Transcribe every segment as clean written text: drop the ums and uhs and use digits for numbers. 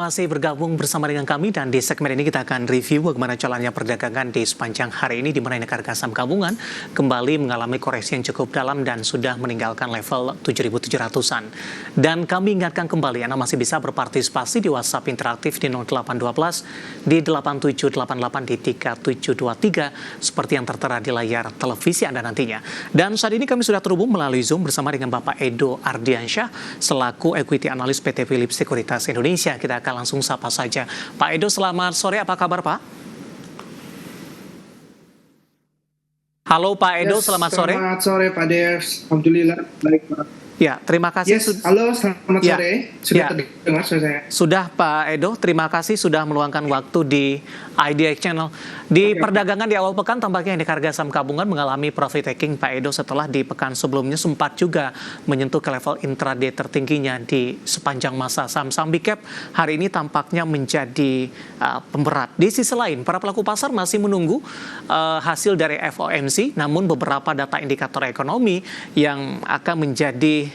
masih bergabung bersama dengan kami dan di segmen ini kita akan review bagaimana jalannya perdagangan di sepanjang hari ini di mana indeks harga saham gabungan kembali mengalami koreksi yang cukup dalam dan sudah meninggalkan level 7.700-an. Dan kami ingatkan kembali Anda masih bisa berpartisipasi di WhatsApp interaktif di 0812 di 8788 di 3723 seperti yang tertera di layar televisi Anda nantinya. Dan saat ini kami sudah terhubung melalui Zoom bersama dengan Bapak Edo Ardiansyah selaku Equity Analyst PT Philips Sekuritas Indonesia. Kita akan langsung sapa saja. Pak Edo, selamat sore. Apa kabar, Pak? Halo, Pak Edo, selamat sore. Selamat sore, Pak Dev. Alhamdulillah, baik, Pak. Ya, terima kasih. Halo, selamat sore. Sudah terdengar suara saya? Sudah, Pak Edo. Terima kasih sudah meluangkan waktu di IDX Channel. Di perdagangan di awal pekan, tampaknya indeks harga saham gabungan mengalami profit taking, Pak Edo, setelah di pekan sebelumnya sempat juga menyentuh ke level intraday tertingginya di sepanjang masa. Saham-saham big cap hari ini tampaknya menjadi pemberat. Di sisi lain, para pelaku pasar masih menunggu hasil dari FOMC, namun beberapa data indikator ekonomi yang akan menjadi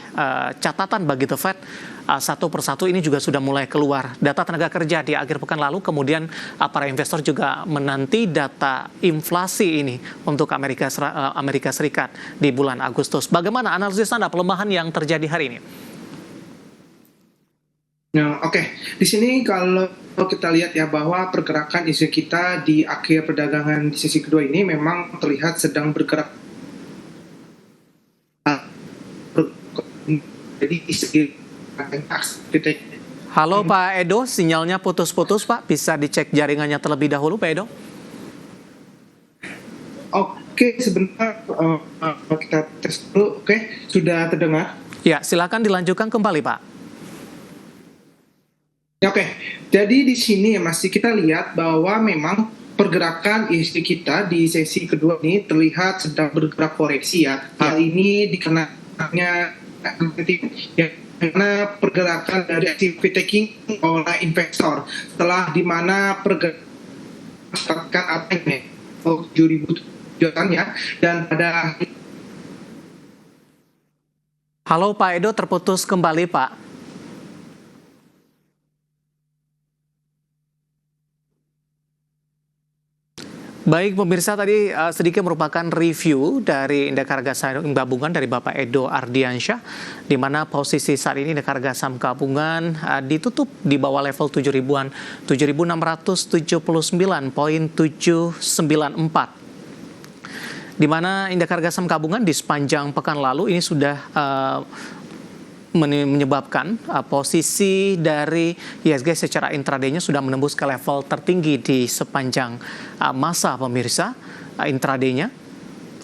catatan bagi The Fed satu persatu ini juga sudah mulai keluar. Data tenaga kerja di akhir pekan lalu, kemudian para investor juga menanti data inflasi ini untuk Amerika Serikat di bulan Agustus. Bagaimana analisis Anda pelemahan yang terjadi hari ini? Nah, oke. Di sini kalau kita lihat ya bahwa pergerakan isu kita di akhir perdagangan di sesi kedua ini memang terlihat sedang bergerak. Jadi Halo Pak Edo, sinyalnya putus-putus Pak. Bisa dicek jaringannya terlebih dahulu Pak Edo? Oke, sebentar kita tes dulu. Oke, sudah terdengar? Ya, silakan dilanjutkan kembali Pak. Oke, jadi di sini masih kita lihat bahwa memang pergerakan IHSG kita di sesi kedua ini terlihat sedang bergerak koreksi ya. Hal ini dikarenakan karena pergerakan dari activity taking oleh investor setelah di mana pergerakan apa ini 7.000 ya dan pada. Halo Pak Edo, terputus kembali Pak. Baik pemirsa, tadi sedikit merupakan review dari indeks harga saham gabungan dari Bapak Edo Ardiansyah, di mana posisi saat ini indeks harga saham gabungan ditutup di bawah level 7.000-an, 7.679.794. Di mana indeks harga saham gabungan di sepanjang pekan lalu ini sudah menyebabkan posisi dari IHSG secara intraday-nya sudah menembus ke level tertinggi di sepanjang masa pemirsa intraday-nya.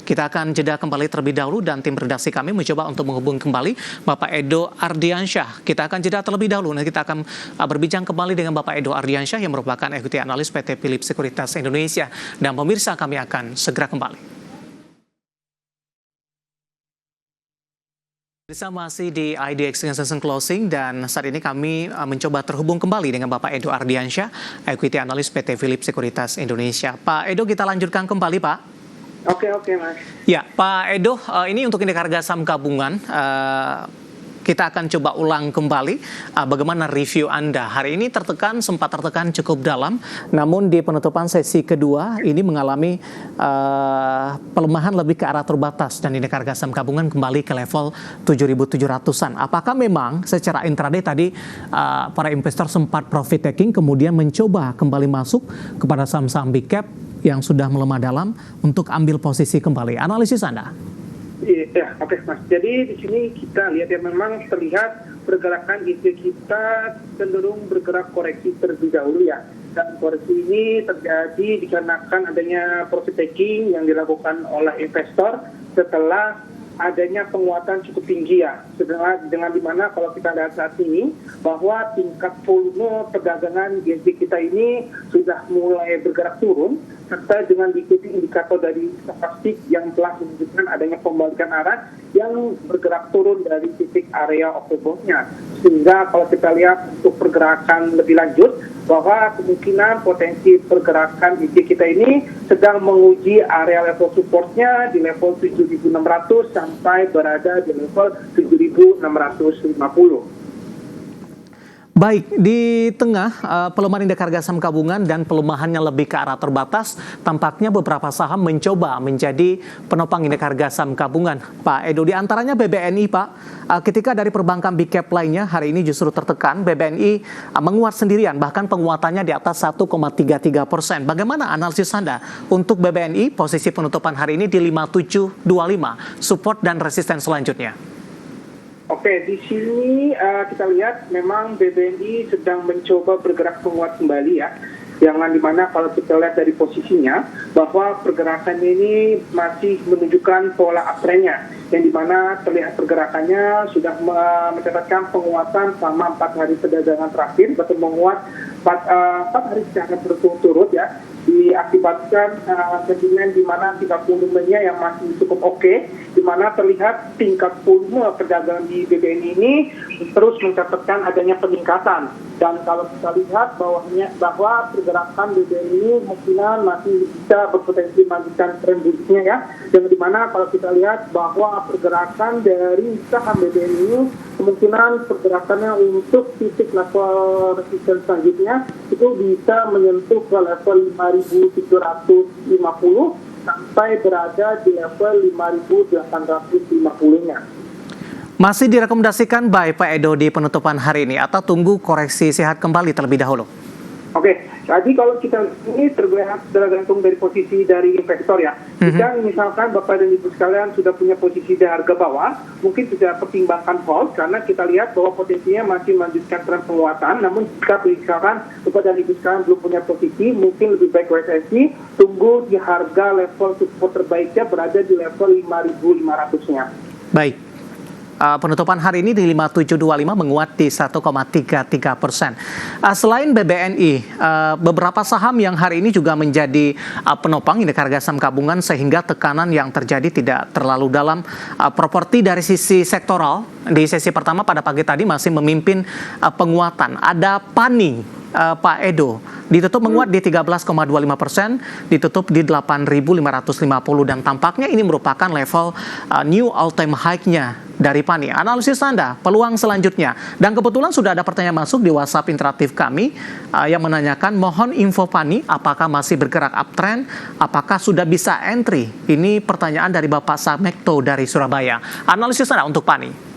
Kita akan jeda kembali terlebih dahulu dan tim redaksi kami mencoba untuk menghubungi kembali Bapak Edo Ardiansyah. Kita akan jeda terlebih dahulu. Nanti kita akan berbincang kembali dengan Bapak Edo Ardiansyah yang merupakan Equity Analyst PT Philips Sekuritas Indonesia. Dan pemirsa, kami akan segera kembali. Bisa masih di IDX dengan session closing dan saat ini kami mencoba terhubung kembali dengan Bapak Edo Ardiansyah, Equity Analyst PT Philips Sekuritas Indonesia. Pak Edo, kita lanjutkan kembali Pak. Oke Mas. Ya Pak Edo, ini untuk indeks harga saham gabungan. Kita akan coba ulang kembali bagaimana review Anda. Hari ini sempat tertekan cukup dalam, namun di penutupan sesi kedua ini mengalami pelemahan lebih ke arah terbatas dan indeks harga saham gabungan kembali ke level 7.700-an. Apakah memang secara intraday tadi para investor sempat profit taking kemudian mencoba kembali masuk kepada saham-saham big cap yang sudah melemah dalam untuk ambil posisi kembali? Analisis Anda? Iya, oke Mas. Jadi di sini kita lihat ya memang terlihat pergerakan IHSG kita cenderung bergerak koreksi terlebih dahulu ya. Dan koreksi ini terjadi dikarenakan adanya profit taking yang dilakukan oleh investor setelah adanya penguatan cukup tinggi ya. Dengan dimana kalau kita lihat saat ini bahwa tingkat volume perdagangan IHSG kita ini sudah mulai bergerak turun, serta dengan diikuti indikator dari stokastik yang telah menunjukkan adanya pembalikan arah yang bergerak turun dari titik area overbought-nya. Sehingga kalau kita lihat untuk pergerakan lebih lanjut, bahwa kemungkinan potensi pergerakan IHSG kita ini sedang menguji area level support-nya di level 7.600 sampai berada di level 7.650. Baik, di tengah pelemahan indeks harga saham gabungan dan pelemahannya lebih ke arah terbatas, tampaknya beberapa saham mencoba menjadi penopang indeks harga saham gabungan. Pak Edo, di antaranya BBNI, Pak. Ketika dari perbankan big cap lainnya hari ini justru tertekan, BBNI menguat sendirian, bahkan penguatannya di atas 1,33%. Bagaimana analisis Anda untuk BBNI? Posisi penutupan hari ini di 5725, support dan resisten selanjutnya. Oke, di sini kita lihat memang BBNI sedang mencoba bergerak menguat kembali ya. Yang dimana kalau kita lihat dari posisinya bahwa pergerakan ini masih menunjukkan pola uptrendnya, yang dimana terlihat pergerakannya sudah mencatatkan penguatan selama 4 hari perdagangan terakhir, betul menguat 4 hari secara berturut-turut ya, diakibatkan sentimen di mana tingkat volumenya yang masih cukup oke, di mana terlihat tingkat volume perdagangan di BBNI ini terus mencatatkan adanya peningkatan. Dan kalau kita lihat bahwa pergerakan BBNI ini kemungkinan masih bisa berpotensi melanjutkan tren bullish-nya ya, yang dimana kalau kita lihat bahwa pergerakan dari saham BBNI ini kemungkinan pergerakannya untuk titik level resisten selanjutnya itu bisa menyentuh ke level 5.750 sampai berada di level 5.850-nya. Masih direkomendasikan buy, Pak Edo, di penutupan hari ini atau tunggu koreksi sehat kembali terlebih dahulu? Oke, jadi kalau kita ini tergantung dari posisi dari investor ya. Jika misalkan Bapak dan Ibu sekalian sudah punya posisi di harga bawah, mungkin bisa pertimbangkan hold karena kita lihat bahwa potensinya masih melanjutkan tren penguatan. Namun jika misalkan Bapak dan Ibu sekalian belum punya posisi, mungkin lebih baik wait and see, tunggu di harga level support terbaiknya berada di level 5.500-nya. Baik. Penutupan hari ini di 5725 menguat di 1,33%. Selain BBNI, beberapa saham yang hari ini juga menjadi penopang indeks harga saham gabungan sehingga tekanan yang terjadi tidak terlalu dalam. Properti dari sisi sektoral di sesi pertama pada pagi tadi masih memimpin penguatan. Ada PANI, Pak Edo, ditutup menguat di 13,25%, ditutup di 8.550 dan tampaknya ini merupakan level new all-time high-nya dari PANI. Analisis Anda, peluang selanjutnya. Dan kebetulan sudah ada pertanyaan masuk di WhatsApp interaktif kami yang menanyakan, mohon info PANI, apakah masih bergerak uptrend, apakah sudah bisa entry? Ini pertanyaan dari Bapak Samekto dari Surabaya. Analisis Anda untuk PANI.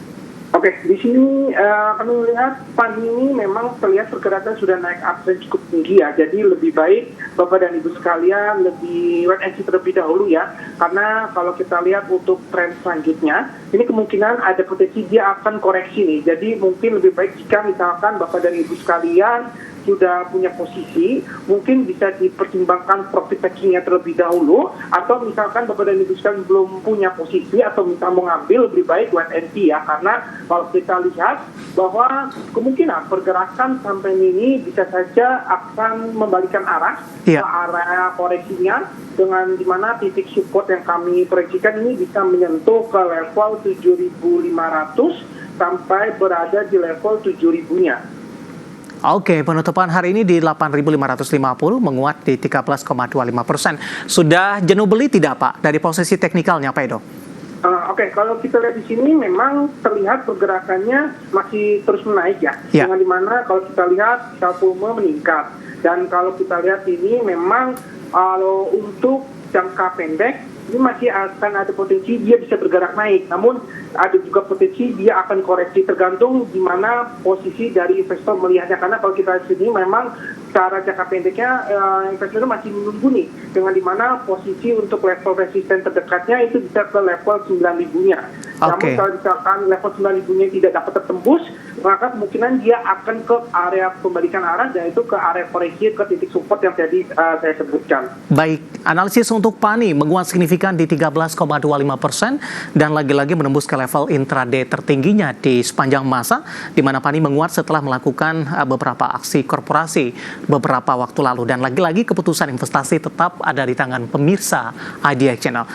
Oke, di sini kami melihat PANI ini memang terlihat pergerakan sudah naik uptrend cukup tinggi ya. Jadi lebih baik Bapak dan Ibu sekalian lebih wait and see terlebih dahulu ya. Karena kalau kita lihat untuk tren selanjutnya, ini kemungkinan ada potensi dia akan koreksi nih. Jadi mungkin lebih baik jika misalkan Bapak dan Ibu sekalian sudah punya posisi, mungkin bisa dipertimbangkan profit taking-nya terlebih dahulu, atau misalkan Bapak dan Ibu sekalian belum punya posisi atau misal mau ngambil, lebih baik wait and see ya, karena kalau kita lihat bahwa kemungkinan pergerakan sampai ini bisa saja akan membalikan arah ke area koreksinya, dengan dimana titik support yang kami proyeksikan ini bisa menyentuh ke level 7.500 sampai berada di level 7.000-nya. Oke, penutupan hari ini di 8.550 menguat di 13,25%. Sudah jenuh beli tidak, Pak? Dari posisi teknikalnya, Pak Edo? Oke, kalau kita lihat di sini memang terlihat pergerakannya masih terus menaik ya. Dengan dimana kalau kita lihat volume meningkat. Dan kalau kita lihat ini memang kalau untuk jangka pendek ini masih akan ada potensi dia bisa bergerak naik. Namun ada juga potensi dia akan koreksi tergantung di mana posisi dari investor melihatnya. Karena kalau kita di sini memang secara jangka pendeknya investor masih menunggu nih, dengan di mana posisi untuk level resisten terdekatnya itu bisa ke level 9.000-nya. Namun kalau misalkan level 9.000-nya tidak dapat tertembus, maka kemungkinan dia akan ke area pembalikan arah, dan itu ke area koreksi ke titik support yang tadi saya sebutkan. Baik, analisis untuk PANI menguat signifikan di 13,25% dan lagi-lagi menembus ke level intraday tertingginya di sepanjang masa, di mana PANI menguat setelah melakukan beberapa aksi korporasi beberapa waktu lalu. Dan lagi-lagi keputusan investasi tetap ada di tangan pemirsa IDX Channel.